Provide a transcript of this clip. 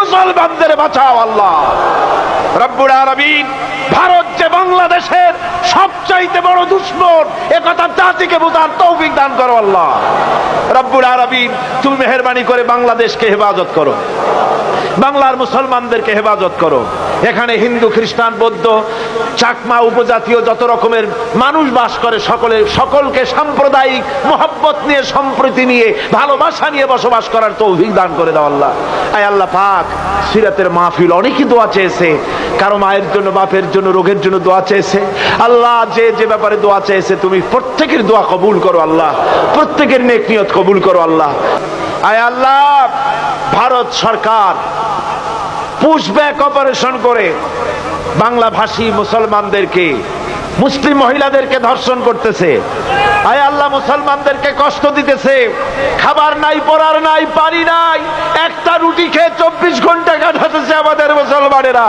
মুসলমানদের বাঁচাও আল্লাহ রব্বুল আলামিন। ভারত যে বাংলাদেশের সবচাইতে বড় দুশমন, একথা জাতিকে বোঝার তৌফিক দান করো আল্লাহ রব্বুল আলামিন। তুমি মেহেরবানি করে বাংলাদেশকে হেফাজত করো, বাংলার মুসলমানদেরকে হেফাজত করো। এখানে হিন্দু, খ্রিস্টান, বৌদ্ধ, চাকমা, উপজাতীয় যত রকমের মানুষ বাস করে সকলকে সাম্প্রদায়িক মহব্বত নিয়ে, সম্প্রীতি নিয়ে, ভালোবাসা নিয়ে বসবাস করার তৌফিক দান করে দাও আল্লাহ। আয় আল্লাহ পাক, সিরাতের মাহফিল অনেকেই দোয়া চেয়েছে, কারো মায়ের জন্য, বাপের জন্য, রোগের জন্য দোয়া চেয়েছে। আল্লাহ যে যে ব্যাপারে দোয়া চেয়েছে তুমি প্রত্যেকের দোয়া কবুল করো আল্লাহ, প্রত্যেকের নেক নিয়ত কবুল করো আল্লাহ। আয় আল্লাহ, ভারত সরকার পুশব্যাক অপারেশন করে বাংলা ভাষী মুসলমানদেরকে, মুসলিম মহিলাদেরকে ধর্ষণ করতেছে। আয় আল্লাহ, মুসলমানদেরকে কষ্ট দিতেছে। খাবার নাই, পরার নাই, পানি নাই, একটা রুটি খেয়ে 24 ঘন্টা কাটাতেছে আমাদের মুসলমানেরা।